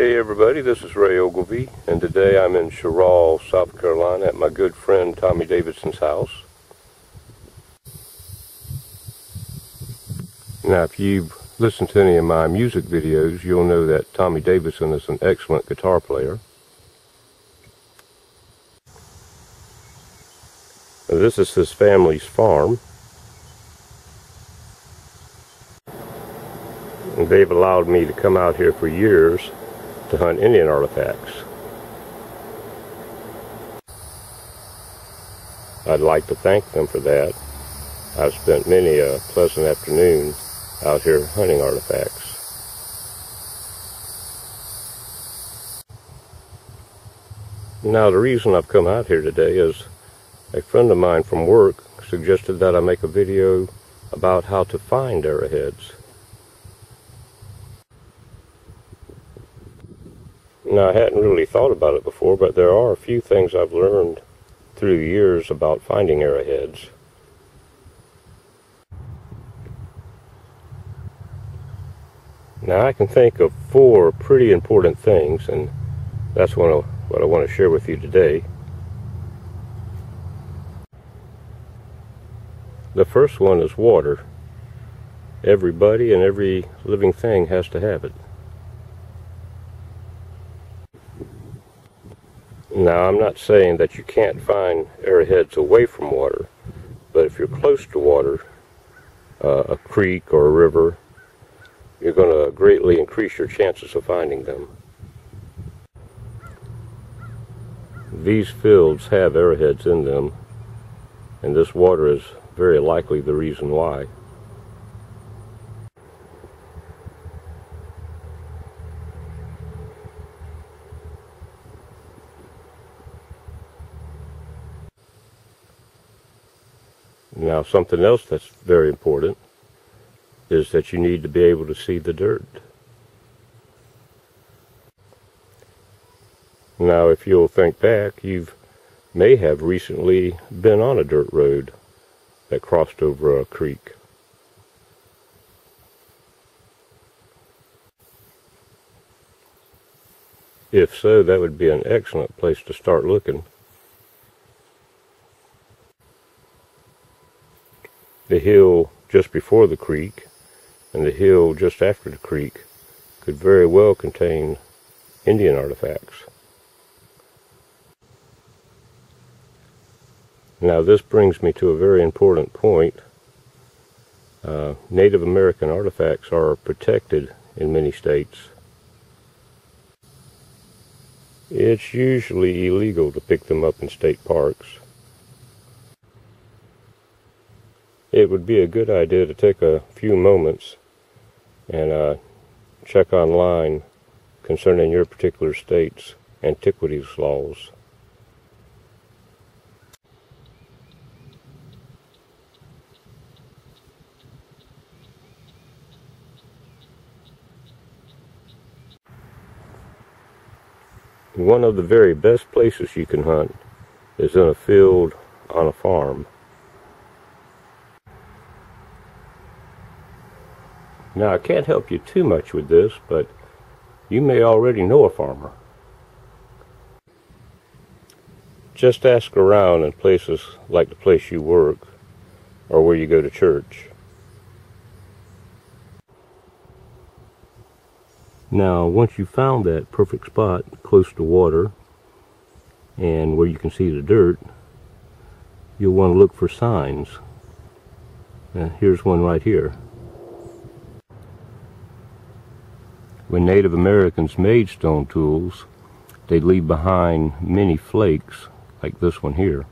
Hey everybody, this is Ray Ogilvie, and today I'm in Sherall, South Carolina at my good friend Tommy Davidson's house. Now if you've listened to any of my music videos, you'll know that Tommy Davidson is an excellent guitar player. Now, this is his family's farm, and they've allowed me to come out here for years to hunt Indian artifacts. I'd like to thank them for that. I've spent many a pleasant afternoon out here hunting artifacts. Now the reason I've come out here today is a friend of mine from work suggested that I make a video about how to find arrowheads. Now, I hadn't really thought about it before, but there are a few things I've learned through the years about finding arrowheads. Now, I can think of 4 pretty important things, and that's what I want to share with you today. The first one is water. Everybody and every living thing has to have it. Now, I'm not saying that you can't find arrowheads away from water, but if you're close to water, a creek or a river, you're going to greatly increase your chances of finding them. These fields have arrowheads in them, and this water is very likely the reason why. Now, something else that's very important is that you need to be able to see the dirt. Now, if you'll think back, you may have recently been on a dirt road that crossed over a creek. If so, that would be an excellent place to start looking. The hill just before the creek and the hill just after the creek could very well contain Indian artifacts. Now this brings me to a very important point. Native American artifacts are protected in many states. It's usually illegal to pick them up in state parks. It would be a good idea to take a few moments and check online concerning your particular state's antiquities laws. One of the very best places you can hunt is in a field on a farm. Now, I can't help you too much with this, but you may already know a farmer. Just ask around in places like the place you work or where you go to church. Now, once you've found that perfect spot close to water and where you can see the dirt, you'll want to look for signs. Here's one right here. When Native Americans made stone tools, they'd leave behind many flakes, like this one here.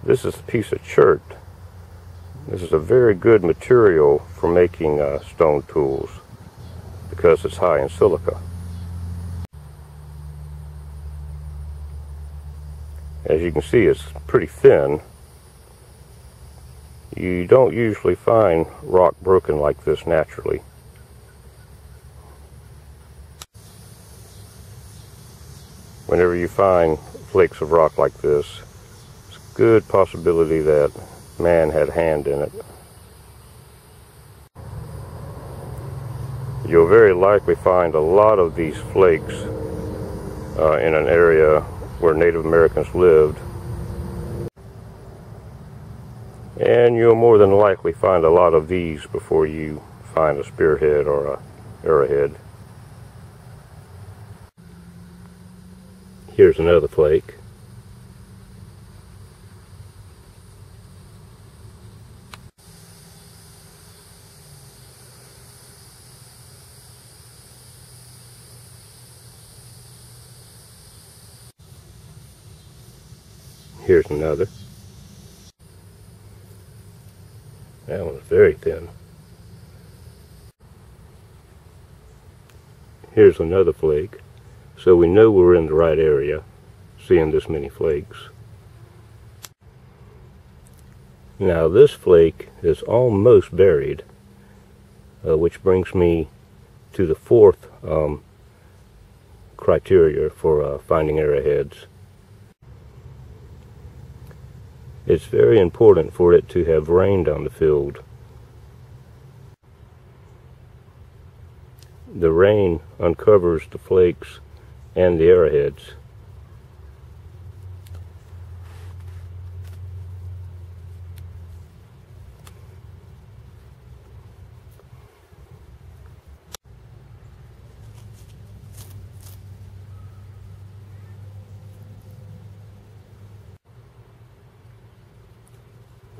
This is a piece of chert. This is a very good material for making stone tools because it's high in silica. As you can see, it's pretty thin. You don't usually find rock broken like this naturally. whenever you find flakes of rock like this, it's a good possibility that man had a hand in it. You'll very likely find a lot of these flakes in an area where Native Americans lived. And you'll more than likely find a lot of these before you find a spearhead or a arrowhead. Here's another flake. Here's another. That one's very thin. Here's another flake. So we know we're in the right area, seeing this many flakes. Now this flake is almost buried, which brings me to the fourth criteria for finding arrowheads. It's very important for it to have rained on the field. The rain uncovers the flakes and the arrowheads.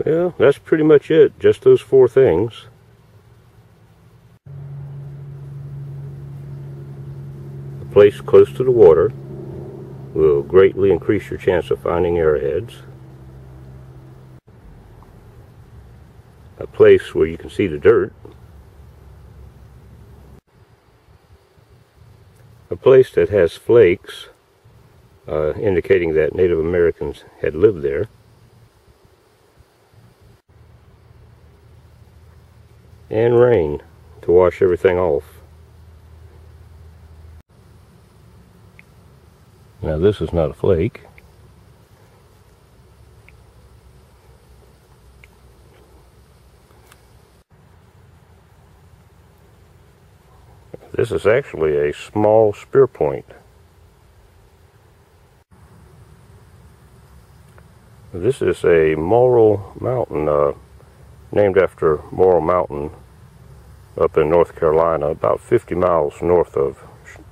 Well, that's pretty much it, just those four things. A place close to the water will greatly increase your chance of finding arrowheads. A place where you can see the dirt. A place that has flakes, indicating that Native Americans had lived there. And rain to wash everything off. Now this is not a flake. This is actually a small spear point. This is a Morrill Mountain, named after Morrill Mountain up in North Carolina, about 50 miles north of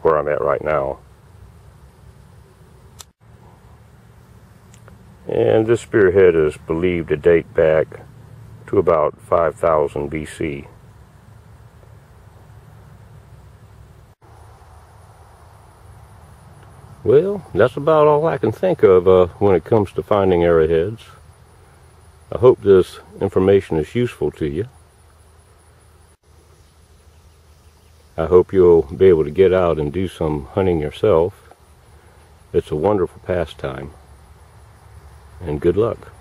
where I'm at right now. And this spearhead is believed to date back to about 5000 BC. Well, that's about all I can think of when it comes to finding arrowheads. I hope this information is useful to you. I hope you'll be able to get out and do some hunting yourself. It's a wonderful pastime. And good luck.